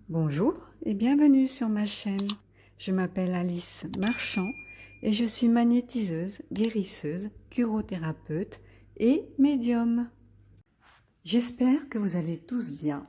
Bonjour et bienvenue sur ma chaîne. Je m'appelle Alice Marchand et je suis magnétiseuse, guérisseuse, curothérapeute et médium. J'espère que vous allez tous bien.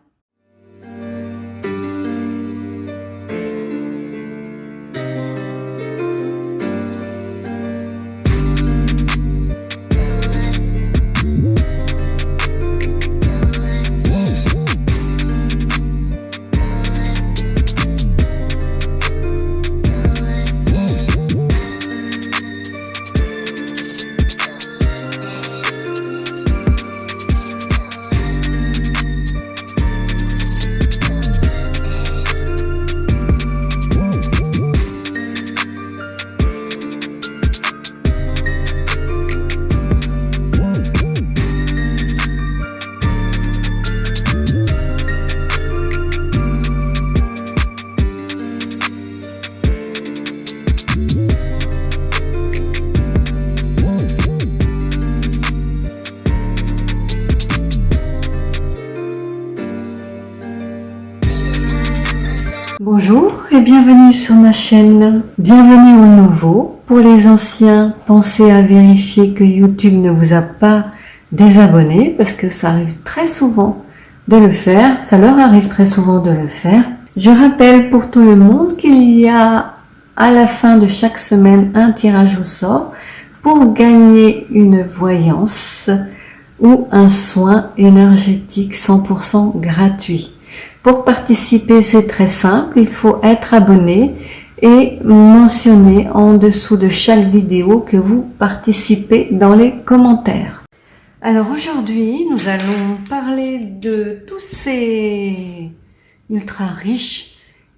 Bonjour et bienvenue sur ma chaîne. Bienvenue aux nouveaux. Pour les anciens, pensez à vérifier que YouTube ne vous a pas désabonné parce que ça arrive très souvent de le faire. Ça leur arrive très souvent de le faire. Je rappelle pour tout le monde qu'il y a à la fin de chaque semaine un tirage au sort pour gagner une voyance ou un soin énergétique 100% gratuit. Pour participer, c'est très simple, il faut être abonné et mentionner en dessous de chaque vidéo que vous participez dans les commentaires. Alors aujourd'hui, nous allons parler de tous ces ultra riches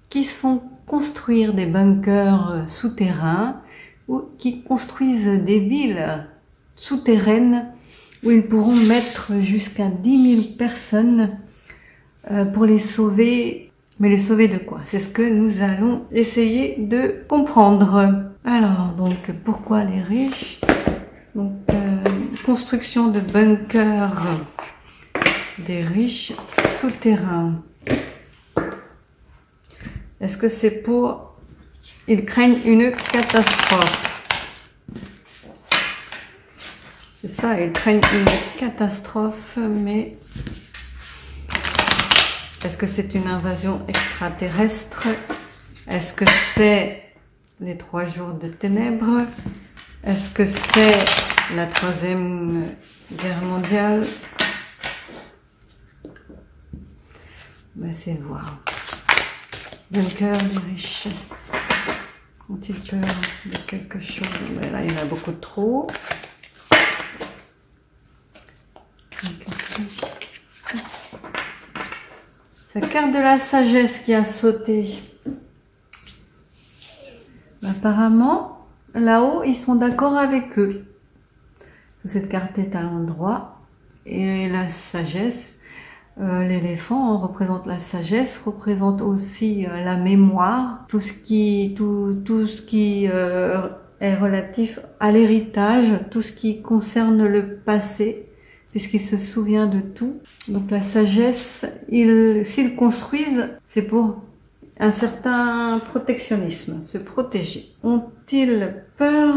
qui se font construire des bunkers souterrains ou qui construisent des villes souterraines où ils pourront mettre jusqu'à 10 000 personnes pour les sauver. Mais les sauver de quoi? C'est ce que nous allons essayer de comprendre. Alors, donc, pourquoi les riches? Donc, construction de bunkers des riches souterrains. Est-ce que c'est pour... Ils craignent une catastrophe. C'est ça, ils craignent une catastrophe, mais... Est-ce que c'est une invasion extraterrestre? Est-ce que c'est les 3 jours de ténèbres? Est-ce que c'est la 3e guerre mondiale? On va essayer de voir. Bunker des riches. Ont-ils peur de quelque chose? Mais là, il y en a beaucoup trop. La carte de la sagesse qui a sauté. Apparemment, là-haut, ils sont d'accord avec eux. Cette carte est à l'endroit. Et la sagesse, l'éléphant représente la sagesse, représente aussi la mémoire, tout ce qui est relatif à l'héritage, tout ce qui concerne le passé, puisqu'il se souvient de tout. Donc la sagesse, s'ils construisent, c'est pour un certain protectionnisme, se protéger. Ont-ils peur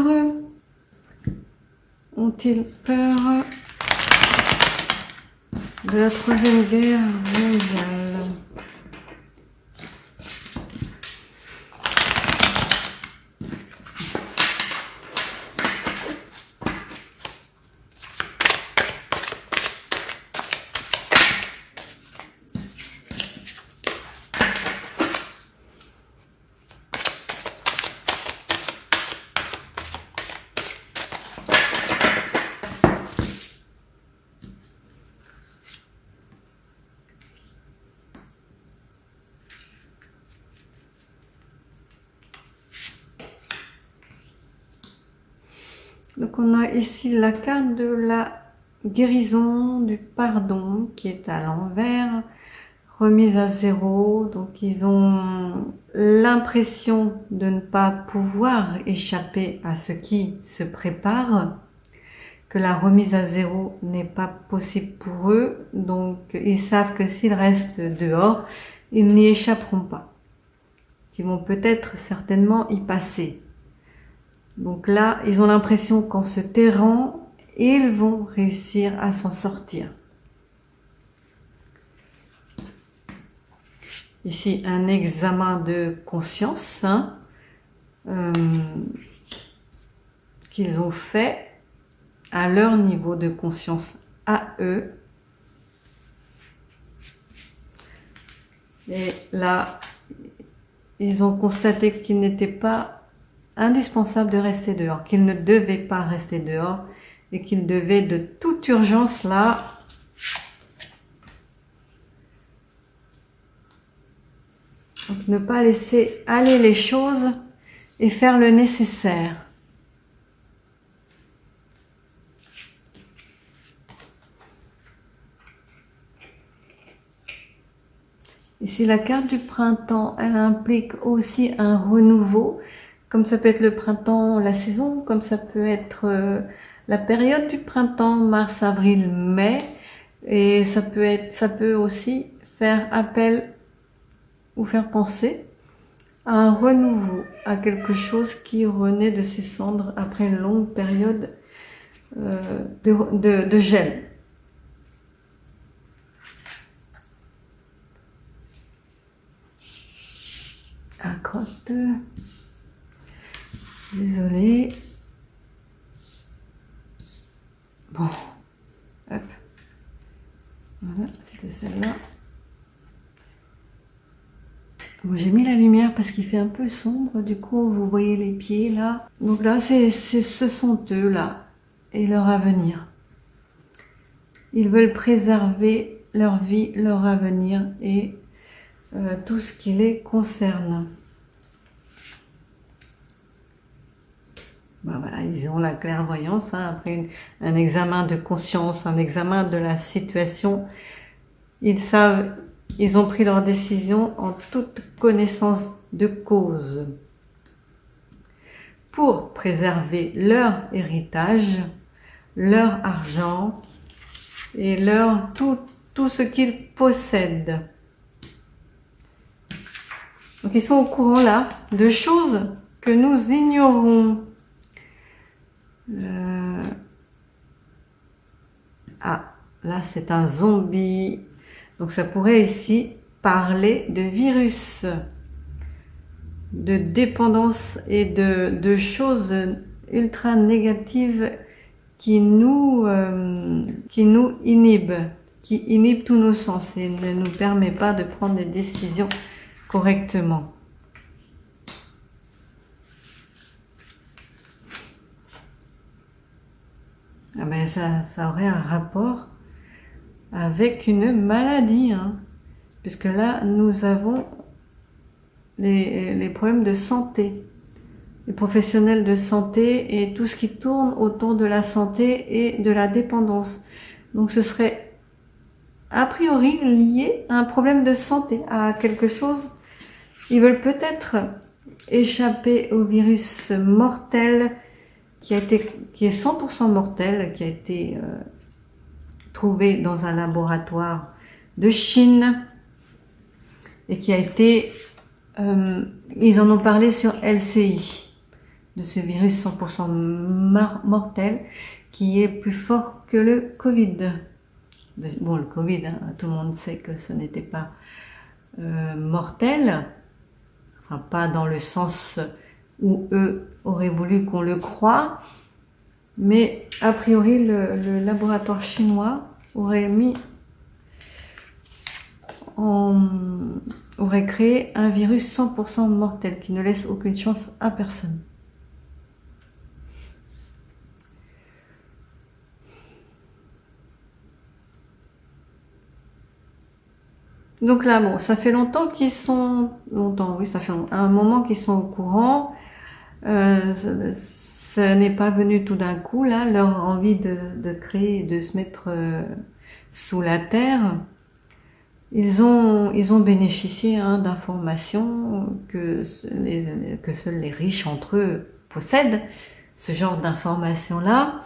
de la 3e guerre mondiale? Donc on a ici la carte de la guérison, du pardon qui est à l'envers, remise à zéro. Donc ils ont l'impression de ne pas pouvoir échapper à ce qui se prépare, que la remise à zéro n'est pas possible pour eux. Donc ils savent que s'ils restent dehors, ils n'y échapperont pas, qu'ils vont peut-être certainement y passer. Donc là, ils ont l'impression qu'en se tairant, ils vont réussir à s'en sortir. Ici, un examen de conscience qu'ils ont fait à leur niveau de conscience à eux. Et là, ils ont constaté qu'il n'était pas indispensable de rester dehors, qu'ils ne devaient pas rester dehors et qu'ils devaient de toute urgence là donc ne pas laisser aller les choses et faire le nécessaire. Ici, la carte du printemps, elle implique aussi un renouveau, comme ça peut être le printemps, la saison, comme ça peut être la période du printemps, mars, avril, mai, et ça peut aussi faire appel ou faire penser à un renouveau, à quelque chose qui renaît de ses cendres après une longue période de gel. Accrotte. Désolée. Bon. Hop. Voilà, c'était celle-là. Bon, j'ai mis la lumière parce qu'il fait un peu sombre. Du coup, vous voyez les pieds là. Donc là, ce sont eux là. Et leur avenir. Ils veulent préserver leur vie, leur avenir et tout ce qui les concerne. Ben voilà, ils ont la clairvoyance, après un examen de conscience, un examen de la situation. Ils savent, ils ont pris leur décision en toute connaissance de cause pour préserver leur héritage, leur argent et tout ce qu'ils possèdent. Donc ils sont au courant là de choses que nous ignorons. Ah, là c'est un zombie. Donc ça pourrait ici parler de virus, de dépendance et de choses ultra négatives qui nous inhibent, qui inhibent tous nos sens et ne nous permet pas de prendre des décisions correctement. Ah ben ça aurait un rapport avec une maladie, puisque là nous avons les problèmes de santé, les professionnels de santé et tout ce qui tourne autour de la santé et de la dépendance. Donc ce serait a priori lié à un problème de santé, à quelque chose. Ils veulent peut-être échapper au virus mortel qui est 100% mortel, qui a été trouvé dans un laboratoire de Chine et qui a été ils en ont parlé sur LCI, de ce virus 100% mortel qui est plus fort que le Covid. Bon, le Covid, tout le monde sait que ce n'était pas mortel, enfin pas dans le sens où eux auraient voulu qu'on le croie, mais a priori le laboratoire chinois aurait créé un virus 100% mortel qui ne laisse aucune chance à personne. Donc là, bon, ça fait longtemps qu'ils sont... Longtemps, oui, ça fait un moment qu'ils sont au courant. Ce n'est pas venu tout d'un coup, là, leur envie de créer, de se mettre sous la terre. Ils ont bénéficié d'informations que seuls les riches entre eux possèdent, ce genre d'informations-là.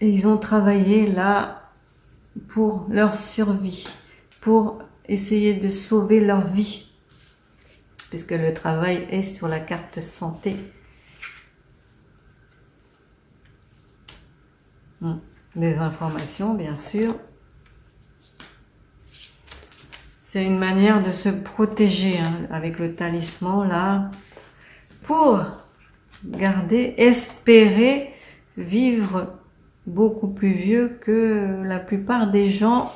Et ils ont travaillé là pour leur survie, pour essayer de sauver leur vie, puisque le travail est sur la carte santé. Des informations, bien sûr. C'est une manière de se protéger hein, avec le talisman là, pour garder, espérer vivre beaucoup plus vieux que la plupart des gens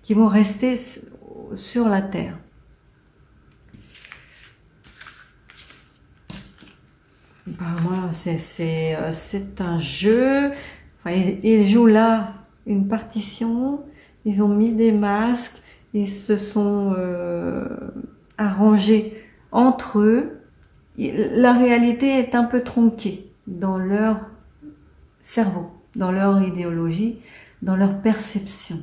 qui vont rester sur la terre. Moi, c'est un jeu. Enfin, ils jouent là une partition. Ils ont mis des masques. Ils se sont arrangés entre eux. La réalité est un peu tronquée dans leur cerveau, dans leur idéologie, dans leur perception.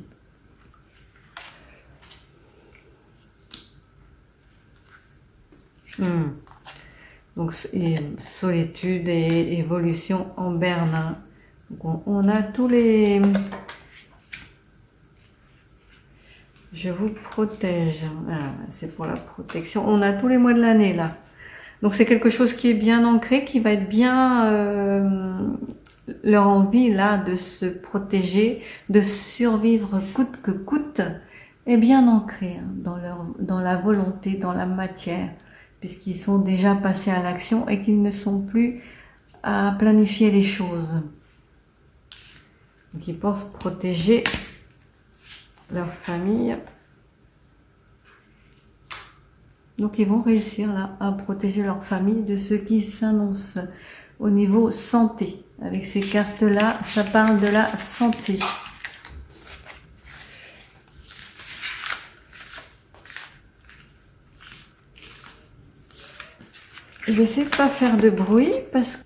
Donc, solitude et évolution en berne. Hein. Donc, on a tous les... Je vous protège. Ah, c'est pour la protection. On a tous les mois de l'année là. Donc c'est quelque chose qui est bien ancré, qui va être bien... leur envie là de se protéger, de survivre coûte que coûte, est bien ancré hein, dans la volonté, dans la matière, puisqu'ils sont déjà passés à l'action et qu'ils ne sont plus à planifier les choses. Donc ils pensent protéger leur famille. Donc ils vont réussir là à protéger leur famille de ce qui s'annonce au niveau santé. Avec ces cartes-là, ça parle de la santé. Je vais essayer de ne pas faire de bruit parce que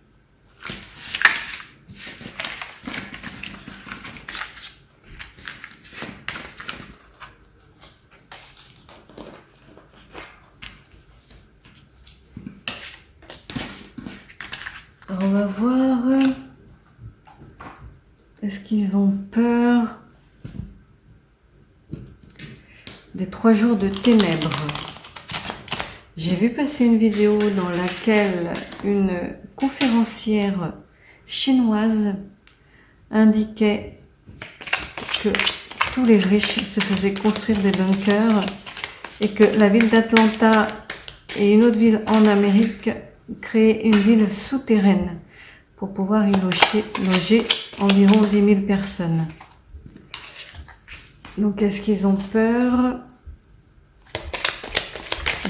on va voir. Est-ce qu'ils ont peur des 3 jours de ténèbres? J'ai vu passer une vidéo dans laquelle une conférencière chinoise indiquait que tous les riches se faisaient construire des bunkers et que la ville d'Atlanta et une autre ville en Amérique créaient une ville souterraine pour pouvoir y loger environ 10 000 personnes. Donc est-ce qu'ils ont peur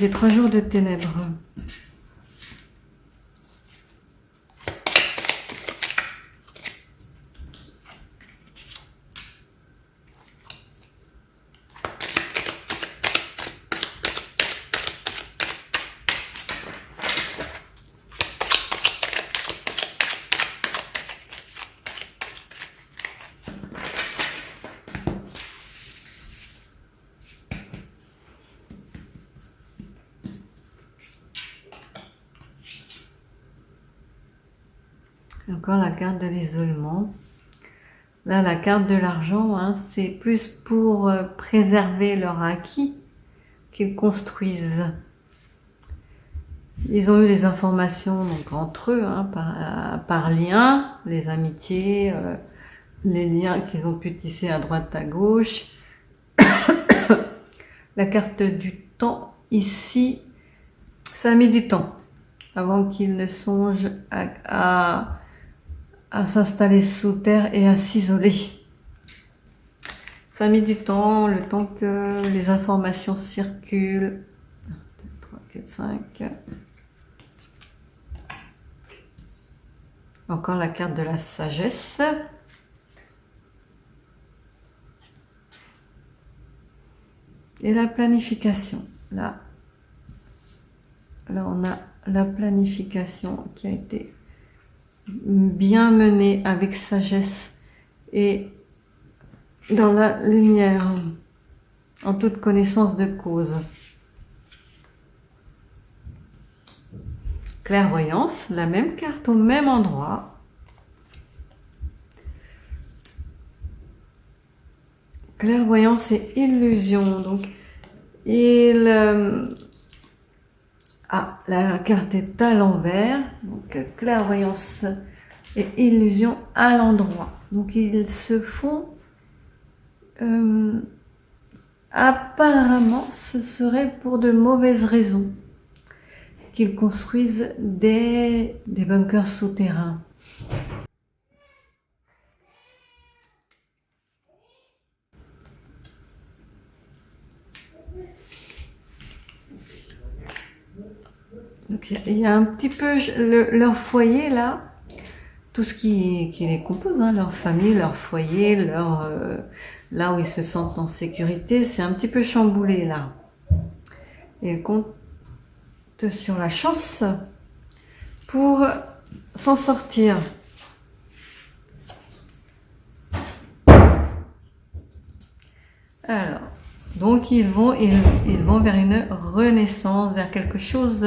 des 3 jours de ténèbres? Encore la carte de l'isolement. Là, la carte de l'argent, hein, c'est plus pour préserver leur acquis qu'ils construisent. Ils ont eu les informations donc entre eux, hein, par lien, les amitiés, les liens qu'ils ont pu tisser à droite, à gauche. La carte du temps, ici, ça a mis du temps avant qu'ils ne songent à s'installer sous terre et à s'isoler. Ça a mis du temps, le temps que les informations circulent. 1, 2, 3, 4, 5. Encore la carte de la sagesse. Et la planification. Là on a la planification qui a été bien menée avec sagesse et dans la lumière, en toute connaissance de cause. Clairvoyance, la même carte au même endroit. Clairvoyance et illusion. Donc, La carte est à l'envers, donc clairvoyance et illusion à l'endroit. Donc ils se font, apparemment ce serait pour de mauvaises raisons qu'ils construisent des bunkers souterrains. Donc il y a un petit peu leur foyer là, tout ce qui les compose, hein, leur famille, leur foyer, là où ils se sentent en sécurité, c'est un petit peu chamboulé là. Et ils comptent sur la chance pour s'en sortir. Alors, donc ils vont vers une renaissance, vers quelque chose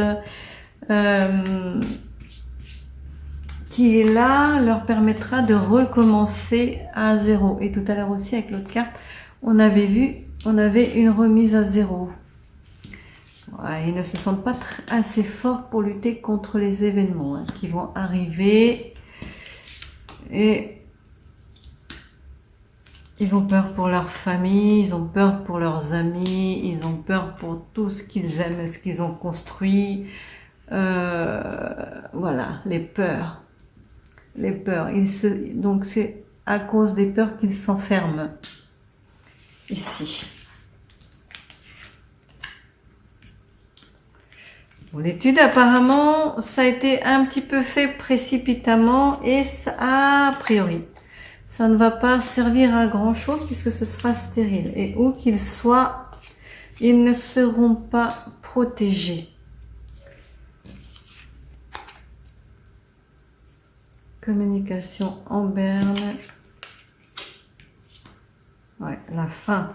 qui là leur permettra de recommencer à zéro. Et tout à l'heure aussi avec l'autre carte, on avait une remise à zéro. Ouais, ils ne se sentent pas assez forts pour lutter contre les événements qui vont arriver. Et ils ont peur pour leur famille, ils ont peur pour leurs amis, ils ont peur pour tout ce qu'ils aiment, ce qu'ils ont construit. Voilà, les peurs. Les peurs. Donc c'est à cause des peurs qu'ils s'enferment. Ici. Bon, l'étude, apparemment, ça a été un petit peu fait précipitamment et a priori, ça ne va pas servir à grand chose puisque ce sera stérile. Et où qu'ils soient, ils ne seront pas protégés. Communication en berne. Ouais, la fin.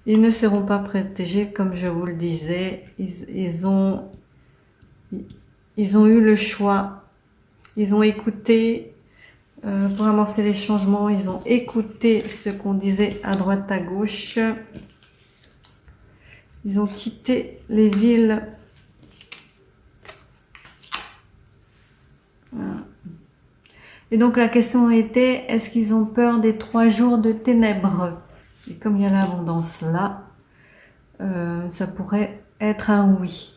Ils ne seront pas protégés, comme je vous le disais. Ils ont eu le choix. Ils ont écouté pour amorcer les changements. Ils ont écouté ce qu'on disait à droite, à gauche. Ils ont quitté les villes. Voilà. Et donc la question était, est-ce qu'ils ont peur des 3 jours de ténèbres? Et comme il y a l'abondance là, ça pourrait être un oui.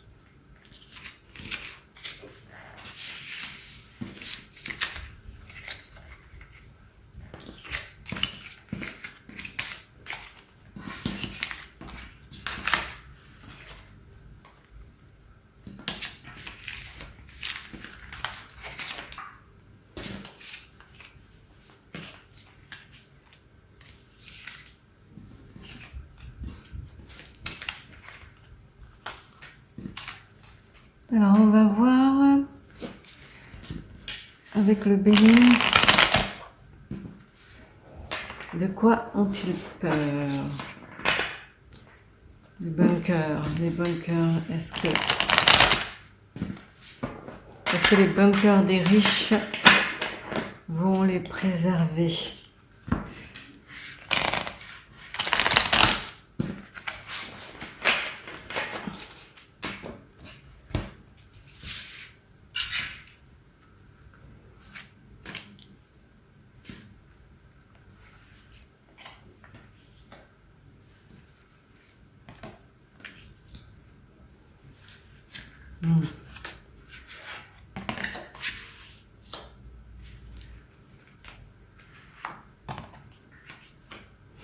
Alors on va voir avec le béni, de quoi ont-ils peur? Les bunkers, est-ce que les bunkers des riches vont les préserver?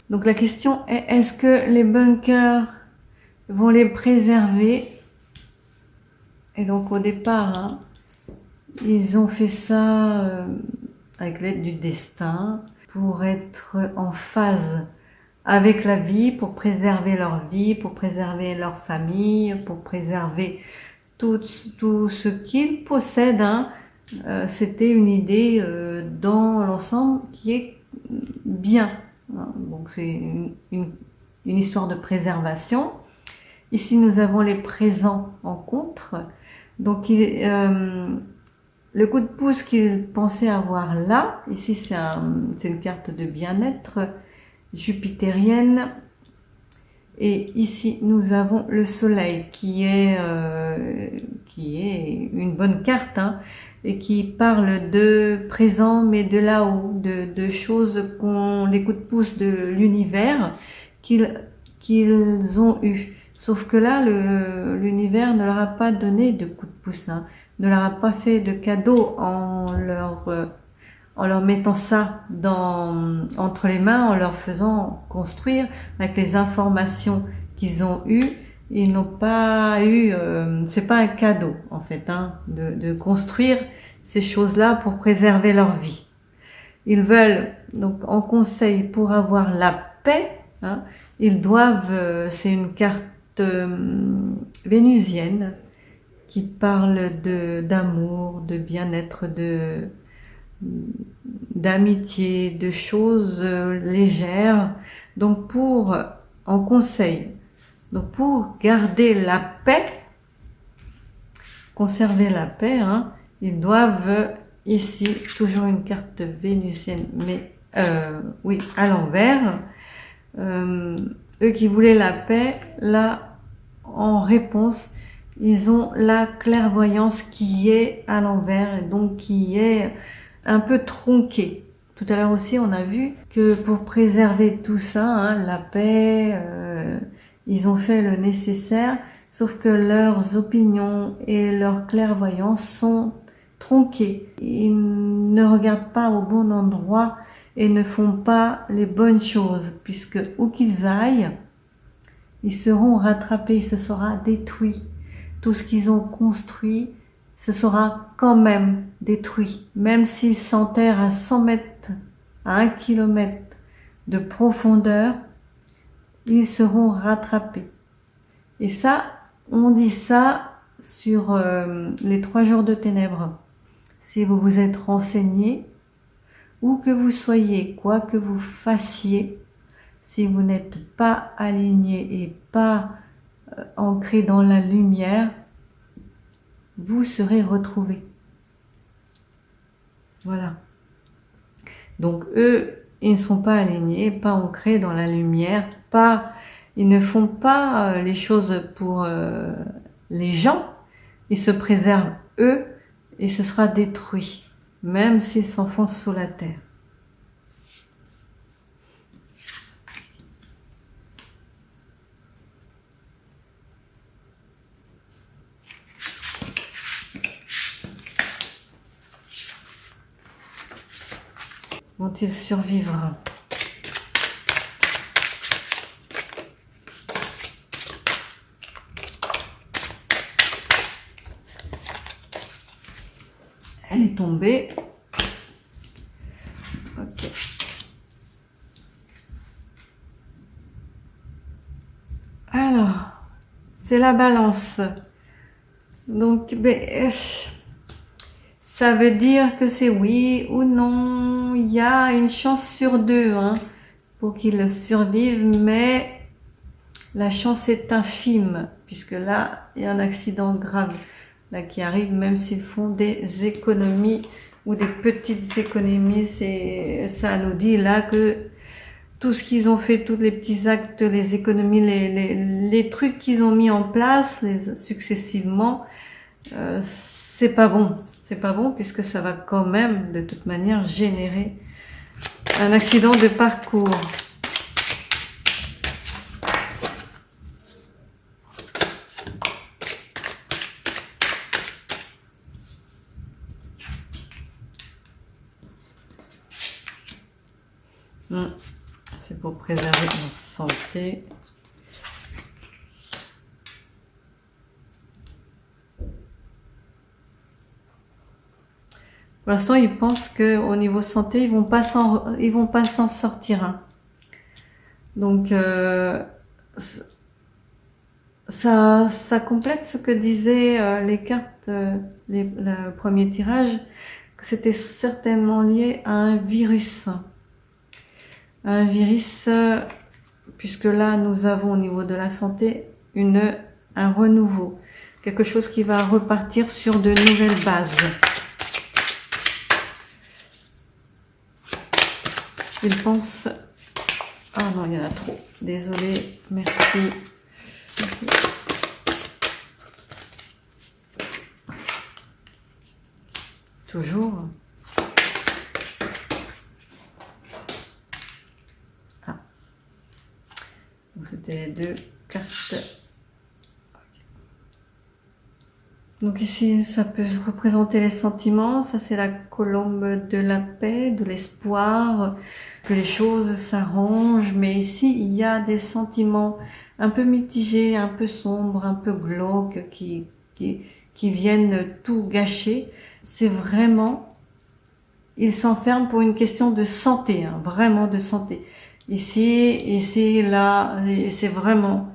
Donc la question est, est-ce que les bunkers vont les préserver? Et donc au départ, hein, ils ont fait ça avec l'aide du destin pour être en phase avec la vie, pour préserver leur vie, pour préserver leur famille, pour préserver tout ce qu'ils possèdent. Hein. C'était une idée dans l'ensemble qui est bien. Donc c'est une histoire de préservation. Ici nous avons les présents en contre. Donc le coup de pouce qu'ils pensaient avoir là, ici c'est une carte de bien-être jupitérienne. Et ici, nous avons le soleil qui est une bonne carte, hein, et qui parle de présent, mais de là-haut, de choses les coups de pouce de l'univers qu'ils ont eu. Sauf que là, l'univers ne leur a pas donné de coups de pouce, hein, ne leur a pas fait de cadeau en leur mettant ça entre les mains, en leur faisant construire avec les informations qu'ils ont eues. Ils n'ont pas eu, c'est pas un cadeau en fait, hein, de construire ces choses-là pour préserver leur vie. Ils veulent donc en conseil pour avoir la paix, hein, ils doivent, c'est une carte vénusienne qui parle d'amour, de bien-être, d'amitié, de choses légères. Donc en conseil, donc pour garder la paix, conserver la paix, hein, ils doivent ici, toujours une carte vénusienne, mais oui, à l'envers. Eux qui voulaient la paix, là, en réponse, ils ont la clairvoyance qui est à l'envers, et donc qui est un peu tronquée. Tout à l'heure aussi, on a vu que pour préserver tout ça, hein, la paix, ils ont fait le nécessaire, sauf que leurs opinions et leur clairvoyance sont tronqués. Ils ne regardent pas au bon endroit et ne font pas les bonnes choses, puisque où qu'ils aillent, ils seront rattrapés, ce sera détruit. Tout ce qu'ils ont construit, ce sera quand même détruit. Même s'ils s'enterrent à 100 mètres, à 1 kilomètre de profondeur, ils seront rattrapés. Et ça, on dit ça sur les 3 jours de ténèbres. Si vous vous êtes renseigné, où que vous soyez, quoi que vous fassiez, si vous n'êtes pas aligné et pas ancré dans la lumière, vous serez retrouvé. Voilà. Donc eux, ils ne sont pas alignés, pas ancrés dans la lumière, ils ne font pas les choses pour les gens, ils se préservent eux et ce sera détruit, même s'ils s'enfoncent sous la terre. Vont-ils survivre? Elle est tombée. Ok. Alors, c'est la balance. Donc, ça veut dire que c'est oui ou non. Il y a une chance sur 2, hein, pour qu'ils survivent, mais la chance est infime, puisque là, il y a un accident grave là, qui arrive, même s'ils font des économies ou des petites économies. Ça nous dit là que tout ce qu'ils ont fait, tous les petits actes, les économies, les trucs qu'ils ont mis en place successivement, c'est pas bon. C'est pas bon puisque ça va quand même, de toute manière, générer un accident de parcours. C'est pour préserver notre santé. Pour l'instant, ils pensent que au niveau santé, ils vont pas s'en sortir. Hein. Donc ça complète ce que disaient les cartes, le premier tirage, que c'était certainement lié à un virus. Un virus, puisque là nous avons au niveau de la santé un renouveau, quelque chose qui va repartir sur de nouvelles bases. Ils pensent Ah non, il y en a trop. Désolée, merci. Toujours. Ah. Donc c'était les deux cartes. Donc ici, ça peut représenter les sentiments. Ça, c'est la colombe de la paix, de l'espoir, que les choses s'arrangent. Mais ici, il y a des sentiments un peu mitigés, un peu sombres, un peu glauques, qui viennent tout gâcher. C'est vraiment, ils s'enferment pour une question de santé, hein, vraiment de santé. Ici, là, c'est vraiment...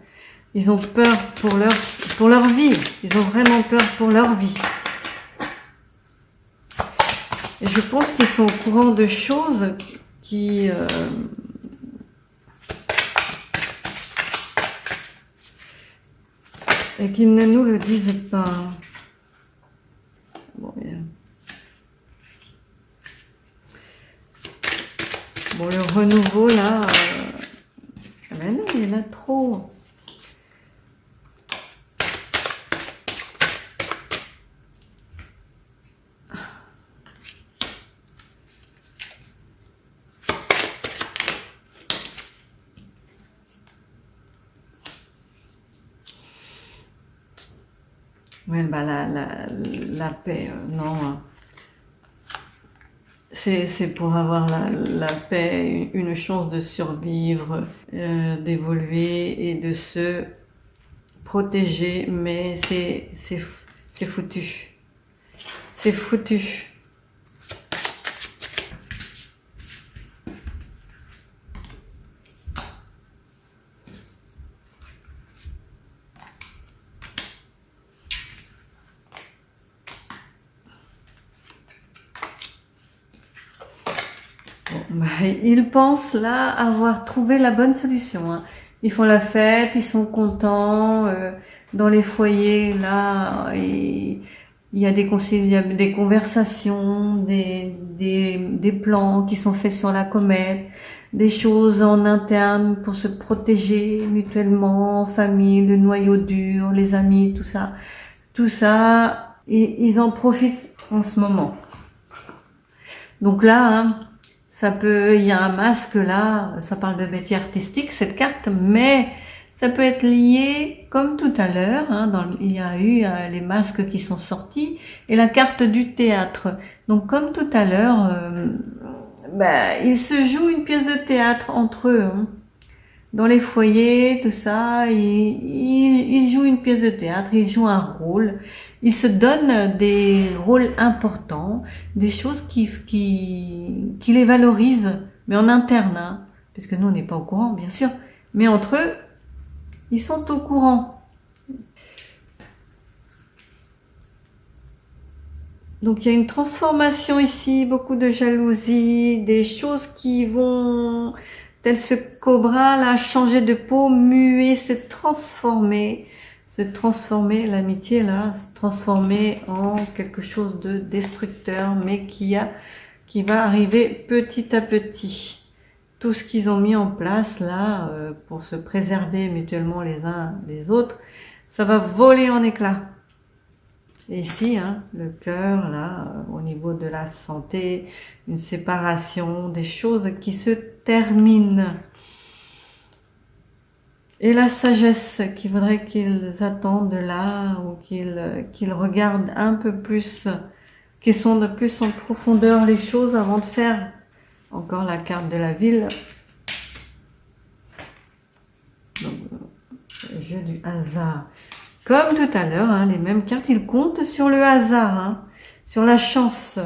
Ils ont peur pour leur vie. Ils ont vraiment peur pour leur vie. Et je pense qu'ils sont au courant de choses qui... et qu'ils ne nous le disent pas. Bon, bon le renouveau, là... Mais non, il y en a trop. Ouais, bah la paix, non. C'est pour avoir la paix, une chance de survivre, d'évoluer et de se protéger, mais c'est foutu. C'est foutu. Bon, bah, ils pensent là avoir trouvé la bonne solution, hein. Ils font la fête, ils sont contents, dans les foyers là, et il y a des conversations, des plans qui sont faits sur la comète, des choses en interne pour se protéger mutuellement, en famille, le noyau dur, les amis, tout ça, et ils en profitent en ce moment. Donc là, hein, il y a un masque là, ça parle de métier artistique, cette carte, mais ça peut être lié, comme tout à l'heure, hein, il y a eu les masques qui sont sortis, et la carte du théâtre. Donc comme tout à l'heure, ils se jouent une pièce de théâtre entre eux, hein. Dans les foyers, tout ça, ils jouent une pièce de théâtre, ils jouent un rôle, ils se donnent des rôles importants, des choses qui les valorisent, mais en interne, hein, parce que nous on n'est pas au courant, bien sûr, mais entre eux, ils sont au courant. Donc il y a une transformation ici, beaucoup de jalousie, des choses qui vont, tel ce cobra là, changer de peau, muer, se transformer, l'amitié là, se transformer en quelque chose de destructeur, mais qui va arriver petit à petit. Tout ce qu'ils ont mis en place là, pour se préserver mutuellement les uns les autres, ça va voler en éclats. Et ici, hein, le cœur, là, au niveau de la santé, une séparation, des choses qui se terminent. Et la sagesse qui voudrait qu'ils attendent là, ou qu'ils regardent un peu plus, qu'ils sondent plus en profondeur les choses avant de faire encore la carte de la ville. Donc, le jeu du hasard. Comme tout à l'heure, hein, les mêmes cartes, ils comptent sur le hasard, hein, sur la chance.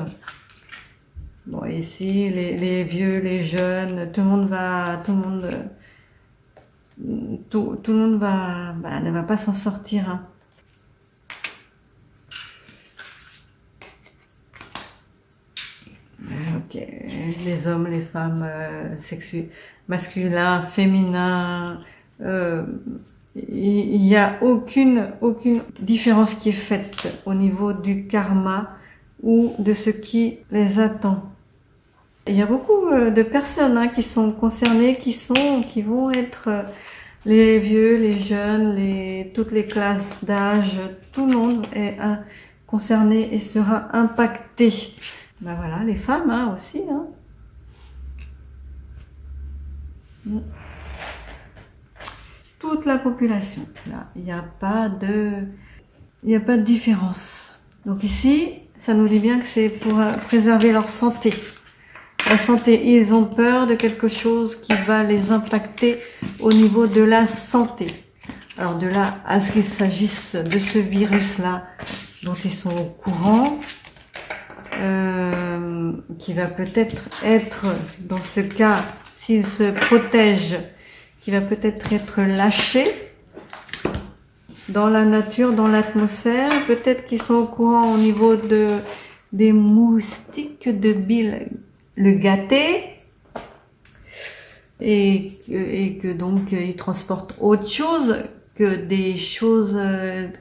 Bon, ici, les vieux, les jeunes, tout le monde ne va pas s'en sortir, hein. Ok, les hommes, les femmes, masculins, féminins, il n'y a aucune différence qui est faite au niveau du karma ou de ce qui les attend. Il y a beaucoup de personnes hein, qui sont concernées, qui vont être les vieux, les jeunes, toutes les classes d'âge, tout le monde est concerné et sera impacté. Ben voilà, les femmes hein, aussi. Hein. Toute la population. Là, il n'y a pas de différence. Donc ici, ça nous dit bien que c'est pour préserver leur santé. La santé, ils ont peur de quelque chose qui va les impacter au niveau de la santé. Alors de là à ce qu'il s'agisse de ce virus-là dont ils sont au courant, qui va peut-être être, dans ce cas, s'ils se protègent, qui va peut-être être lâché dans la nature, dans l'atmosphère. Peut-être qu'ils sont au courant au niveau des moustiques de Bill le gâté et que donc ils transportent autre chose que des choses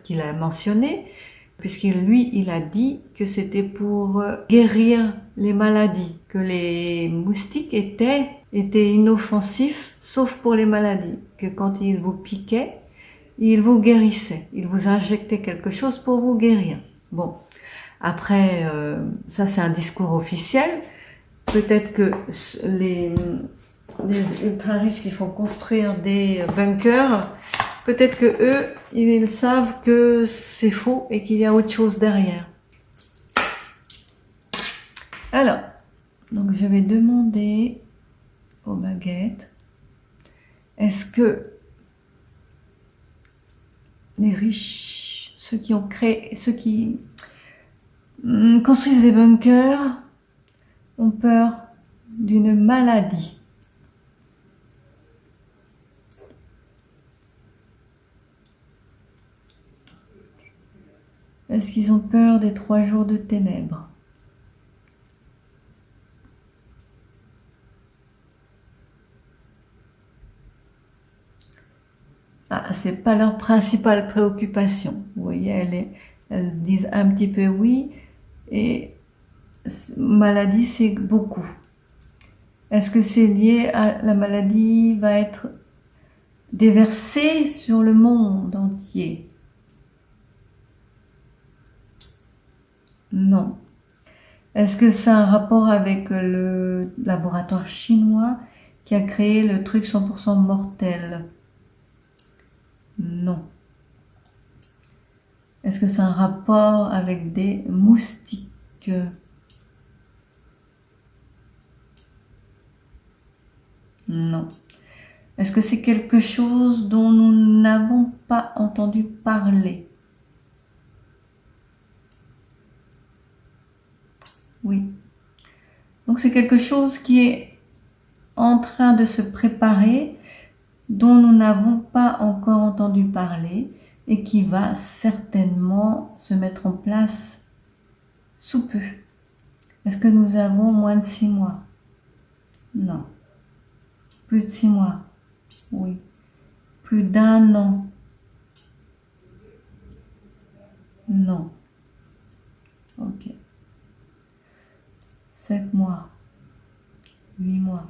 qu'il a mentionnées, puisqu'il a dit que c'était pour guérir les maladies, que les moustiques étaient inoffensifs, sauf pour les maladies, que quand ils vous piquaient, ils vous guérissaient, ils vous injectaient quelque chose pour vous guérir. Bon, après, ça c'est un discours officiel. Peut-être que les ultra riches qui font construire des bunkers, peut-être que eux, ils savent que c'est faux et qu'il y a autre chose derrière. Alors, donc je vais demander aux baguettes, est-ce que les riches, ceux qui construisent des bunkers, ont peur d'une maladie? Est-ce qu'ils ont peur des 3 jours de ténèbres? Ah, c'est pas leur principale préoccupation. Vous voyez, elles disent un petit peu oui, et maladie, c'est beaucoup. Est-ce que c'est lié à la maladie va être déversée sur le monde entier? Non. Est-ce que ça a un rapport avec le laboratoire chinois qui a créé le truc 100% mortel? Non. Est-ce que ça a un rapport avec des moustiques? Non. Est-ce que c'est quelque chose dont nous n'avons pas entendu parler? Oui. Donc c'est quelque chose qui est en train de se préparer, dont nous n'avons pas encore entendu parler et qui va certainement se mettre en place sous peu. Est-ce que nous avons moins de 6 mois? Non. Plus de 6 mois? Oui. Plus d'1 an? Non. Ok. 7 mois, 8 mois,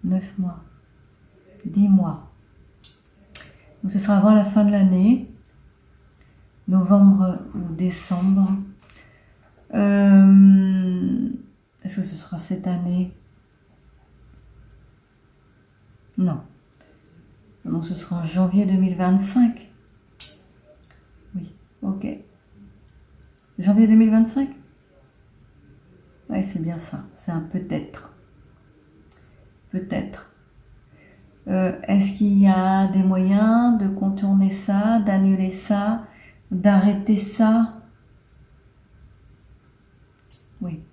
9 mois, 10 mois. Donc ce sera avant la fin de l'année, novembre ou décembre. Est-ce que ce sera cette année? Non. Donc ce sera en janvier 2025. Oui, ok. Janvier 2025? Oui, c'est bien ça. C'est un peut-être. Peut-être. Est-ce qu'il y a des moyens de contourner ça, d'annuler ça, d'arrêter ça? Oui.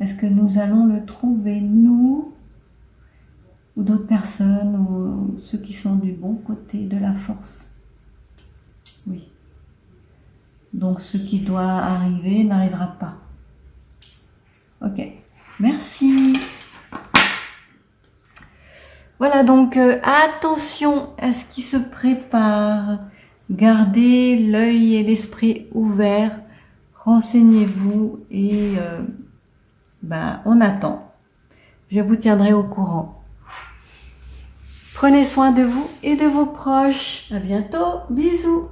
Est-ce que nous allons le trouver, nous, ou d'autres personnes, ou ceux qui sont du bon côté de la force? Oui. Donc ce qui doit arriver n'arrivera pas. Ok. Merci. Voilà, donc attention à ce qui se prépare. Gardez l'œil et l'esprit ouverts. Renseignez-vous et ben, on attend. Je vous tiendrai au courant. Prenez soin de vous et de vos proches. À bientôt. Bisous.